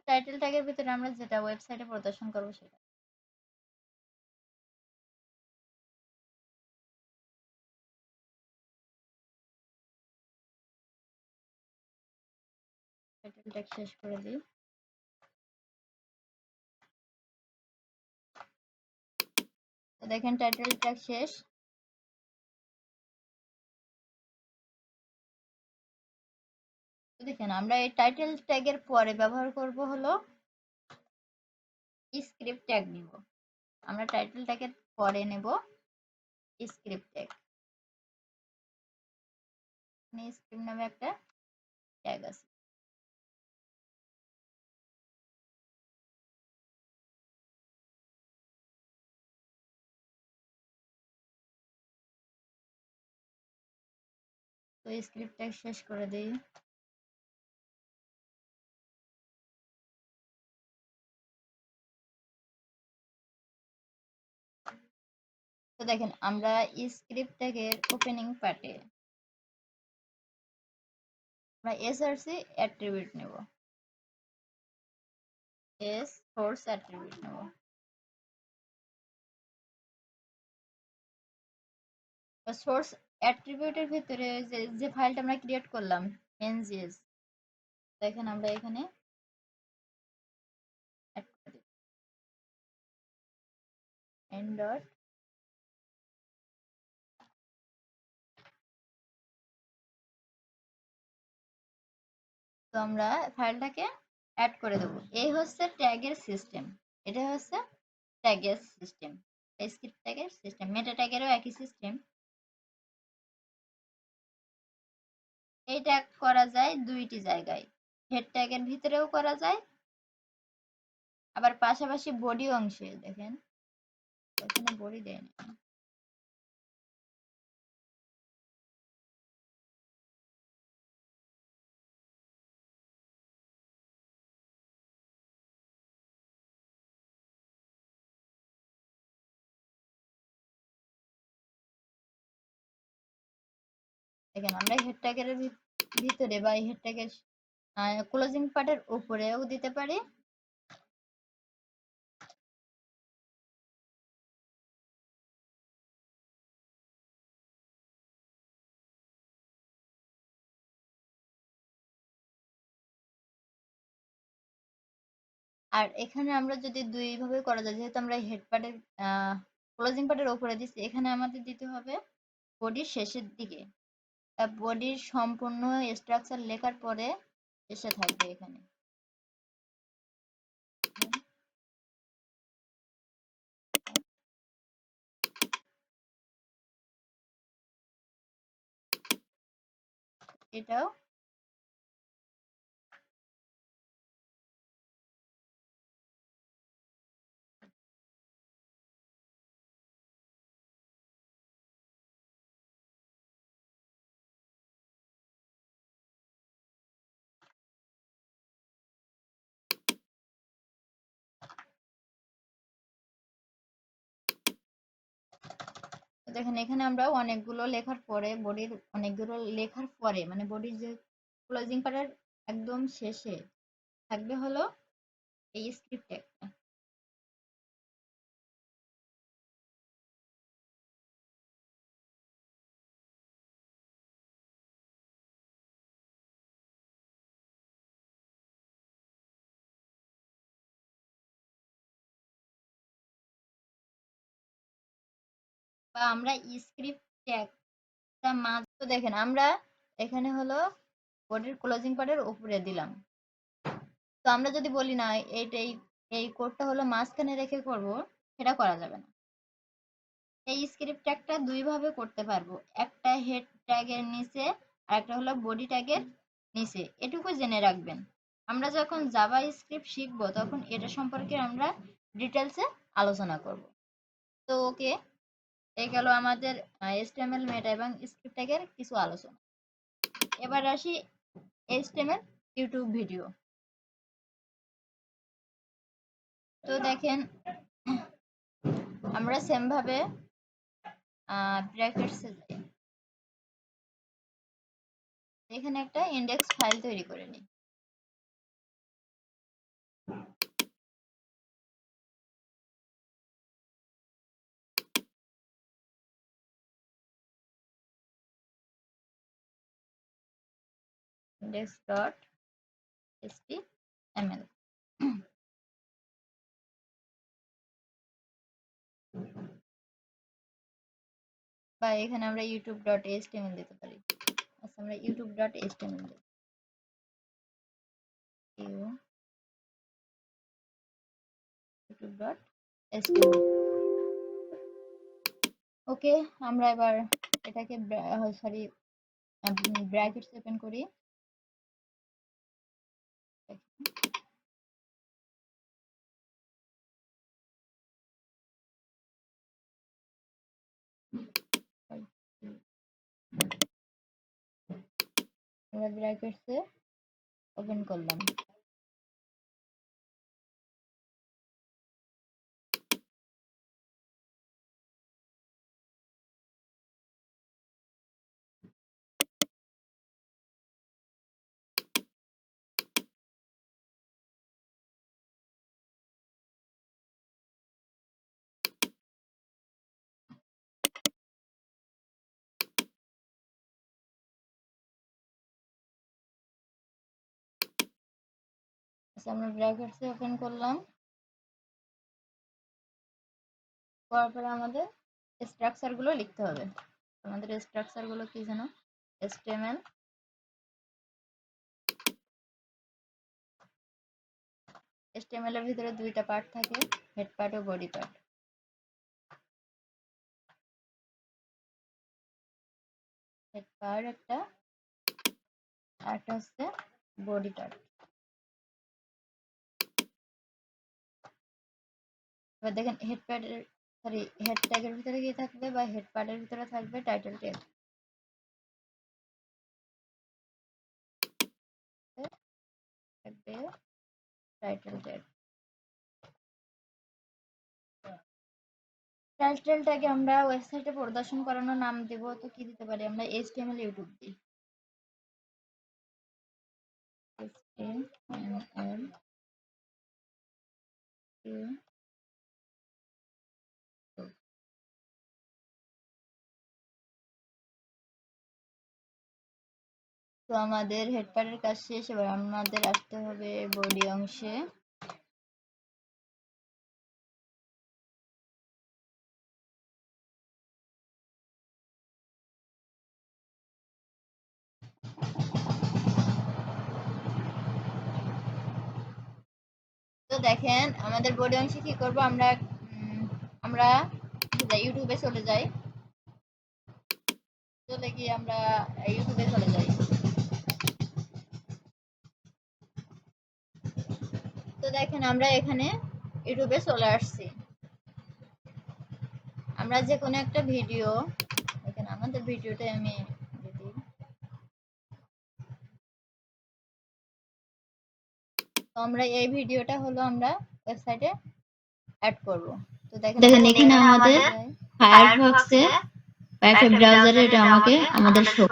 টাইটেল ট্যাগের ভিতরে আমরা যেটা ওয়েবসাইটে প্রদর্শন করবো সেটা। টাইটেল ট্যাগ শেষ করে দিই। তো দেখেন টাইটেল ট্যাগ শেষ। তো দেখেন আমরা এই টাইটেল ট্যাগের পরে ব্যবহার করব হলো স্ক্রিপ্ট ট্যাগ নিব। আমরা টাইটেল ট্যাগের পরে নেব স্ক্রিপ্ট ট্যাগ। স্ক্রিপ্ট নামে একটা ট্যাগ আছে। তো স্ক্রিপ্ট ট্যাগ শেষ করে দিই। তো দেখেন আমরা স্ক্রিপ্ট ট্যাগের ওপেনিং পার্টে আমরা এসআরসি অ্যাট্রিবিউট নেব, সোর্স অ্যাট্রিবিউট নেব। সোর্স অ্যাট্রিবিউটের ভিতরে যে ফাইলটা আমরা ক্রিয়েট করলাম এনজিএস, দেখেন আমরা এখানে অ্যাড করে দিই এন ডট। তো আমরা ফাইলটাকে অ্যাড করে দেবো। এই হচ্ছে ট্যাগের সিস্টেম, এটা হচ্ছে ট্যাগের সিস্টেম, স্ক্রিপ্ট ট্যাগের সিস্টেম। মেটা ট্যাগেরও একই সিস্টেম। এই ট্যাগ করা যায় দুইটি জায়গায়, হেড ট্যাগের ভিতরেও করা যায়, আবার পাশাপাশি বডি অংশে। দেখেন এখানে বডি দেয়নি। দেখেন আমরা হেড ট্যাগের ভিতরে বা হেড ট্যাগের ক্লোজিং পার্টের উপরেও দিতে পারি, আর এখানে আমরা যদি দুই ভাবে করা যায়, যেহেতু আমরা হেড পার্টের ক্লোজিং পার্টের উপরে দিচ্ছি, এখানে আমাদের দিতে হবে বডির শেষের দিকে। বডির সম্পূর্ণ স্ট্রাকচার লেখার পরে এসে থাকবে এখানে। এটাও দেখেন এখানে আমরা অনেকগুলো লেখার পরে, বডির অনেকগুলো লেখার পরে মানে বডির যে ক্লোজিং পার্টের একদম শেষে থাকবে হলো এই স্ক্রিপ্ট ট্যাগটা। বা আমরা স্ক্রিপ্ট ট্যাগটা তো দেখেন আমরা এখানে হলো বডির ক্লোজিং পার্টের উপরে দিলাম। তো আমরা যদি বলি না এই কোডটা হলো মাঝখানে রেখে করব, সেটা করা যাবে না। এই স্ক্রিপ্ট ট্যাগটা দুই ভাবে করতে পারবো, একটা হেড ট্যাগের নিচে আর একটা হলো বডি ট্যাগের নিচে। এটুকু জেনে রাখবেন, আমরা যখন জাভা স্ক্রিপ্ট শিখবো তখন এটা সম্পর্কে আমরা ডিটেলসে আলোচনা করব। তো ওকে, এই গেল আমাদের HTML মেটা এবং স্ক্রিপ্ট ট্যাগের কিছু আলোচনা। এবার আসি HTML ইউটিউব ভিডিও। তো দেখেন আমরা সেম ভাবে ব্র্যাকেটসে যাই, এখানে একটা ইন্ডেক্স ফাইল তৈরি করে নিই। index.html বা এখানে আমরা youtube.html দিতে পারি। আচ্ছা, আমরা youtube.html দিই। youtube.html ওকে, আমরা এবার এটাকে সরি ব্র্যাকেটস ওপেন করি। আমরা ব্র্যাকেটসে ওপেন করলাম। আচ্ছা, আমরা ব্র্যাকেটসে ওপেন করলাম, করার পরে আমাদের স্ট্রাকচার গুলো লিখতে হবে। আমাদের স্ট্রাকচার গুলো কি যেন, HTML এর ভিতরে দুইটা পার্ট থাকে, হেড পার্ট ও বডি পার্ট। হেড পার্ট একটা, আর একটা হচ্ছে বডি পার্ট। এবার দেখেন হেড প্যাডের সরি হেড ট্যাগের ভিতরে কি থাকবে, বা হেড পার্টের ভিতরে থাকবে টাইটেল ট্যাগ। থাকবে টাইটেল ট্যাগ। টাইটেল ট্যাগে আমরা ওয়েবসাইটে প্রদর্শন করানো নাম দেব, তো কি দিতে পারি আমরা, HTML ইউটিউব দিই। HTML তো আমাদের হেড পার্টের কাজ শেষ, এবার আমাদের আসতে হবে বডি অংশে। তো দেখেন আমাদের বডি অংশে কি করব, আমরা ইউটিউবে চলে যাই, চলে গিয়ে আমরা ইউটিউবে চলে যাই। তো দেখেন আমরা এখানে ইউটিউবে চলে আসছি। আমরা যে কোনো একটা ভিডিও, এখানে আমাদের ভিডিওটা আমি দিই। তো আমরা এই ভিডিওটা হলো আমরা ওয়েবসাইটে অ্যাড করব। তো দেখেন এখানে আমাদের ফায়ারফক্সে একটা ব্রাউজারে এটা আমাদের শো।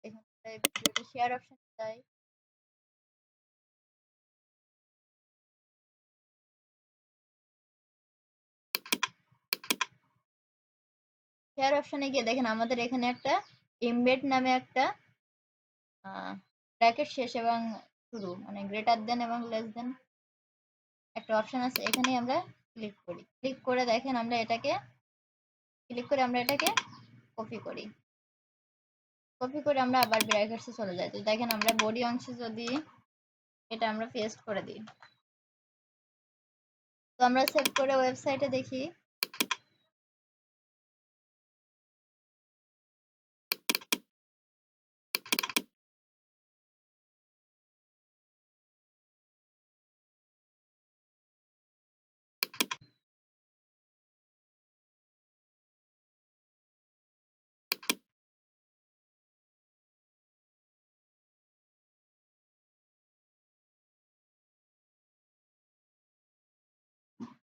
এখানে ভিডিওটা শেয়ার অপশন চাই। শেয়ার অপশনে গিয়ে দেখেন আমাদের এখানে একটা এমবেড নামে একটা ব্র্যাকেট শেষ এবং শুরু মানে গ্রেটার দেন এবং লেস দেন একটা অপশন আছে, এখানে আমরা ক্লিক করি। ক্লিক করে দেখেন আমরা এটাকে ক্লিক করে আমরা এটাকে কপি করি। কপি করে আমরা আবার ব্র্যাকেটসে চলে যাই। তো দেখেন আমরা বডি অংশে যদি এটা আমরা পেস্ট করে দিই, তো আমরা সেভ করে ওয়েবসাইটে দেখি।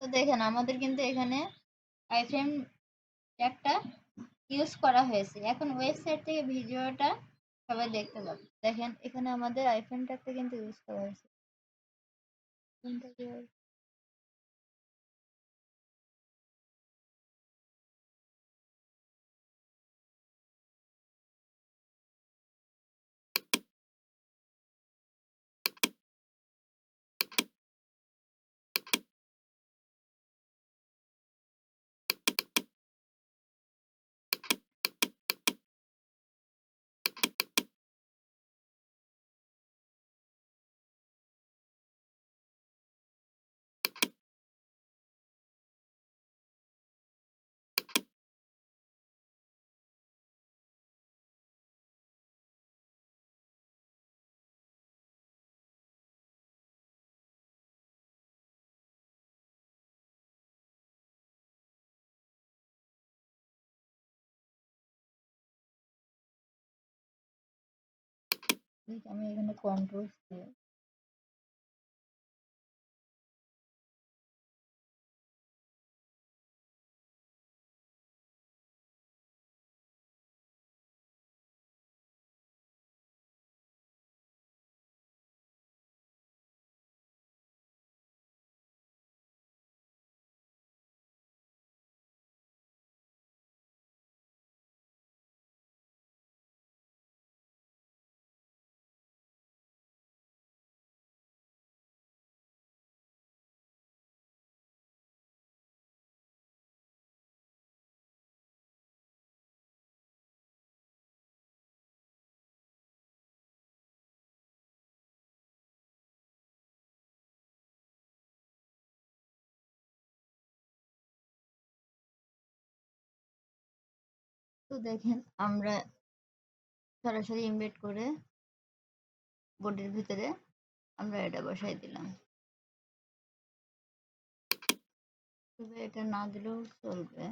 তো দেখেন আমাদের কিন্তু এখানে আইফ্রেম ট্যাগটা ইউজ করা হয়েছে। এখন ওয়েবসাইট থেকে ভিডিওটা সবাই দেখতে পাবে। দেখেন এখানে আমাদের আইফ্রেম ট্যাগটা কিন্তু ইউজ করা হয়েছে। আমি এখানে কন্ট্রোল দিয়ে তো দেখেন আমরা সরাসরি ইমবেড করে বডির ভিতরে আমরা এটা বসাই দিলাম। তবে এটা না দিলেও চলবে।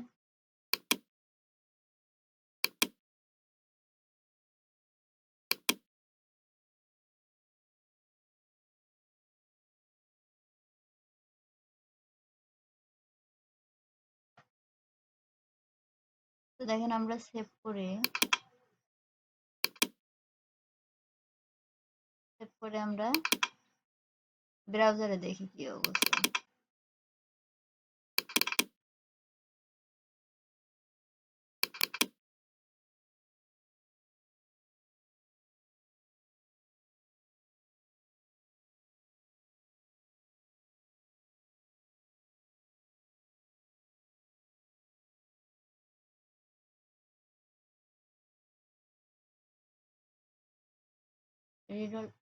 তো দেখেন আমরা সেভ করে আমরা ব্রাউজারে দেখি কি অবস্থা।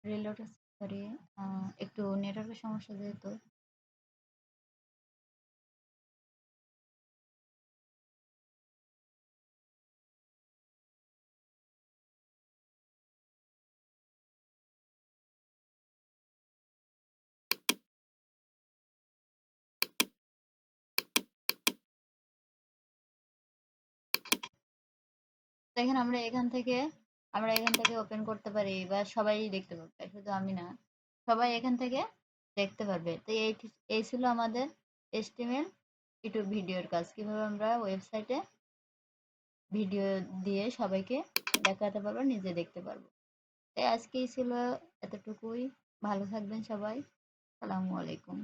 রিলোড সরি, একটু নেটওয়ার্কের সমস্যা যেহেতু। দেখেন আমরা এখান থেকে ওপেন করতে পারি বা সবাই দেখতে পারবে, শুধু আমি না, সবাই এখান থেকে দেখতে পারবে। তো এই ছিল আমাদের HTML ইউটিউব ভিডিওর কাজ, কিভাবে আমরা ওয়েবসাইটে ভিডিও দিয়ে সবাইকে দেখাতে পারবো, নিজে দেখতে পারবো। তাই আজকেই ছিল এতটুকুই। ভালো থাকবেন সবাই। আসসালামু আলাইকুম।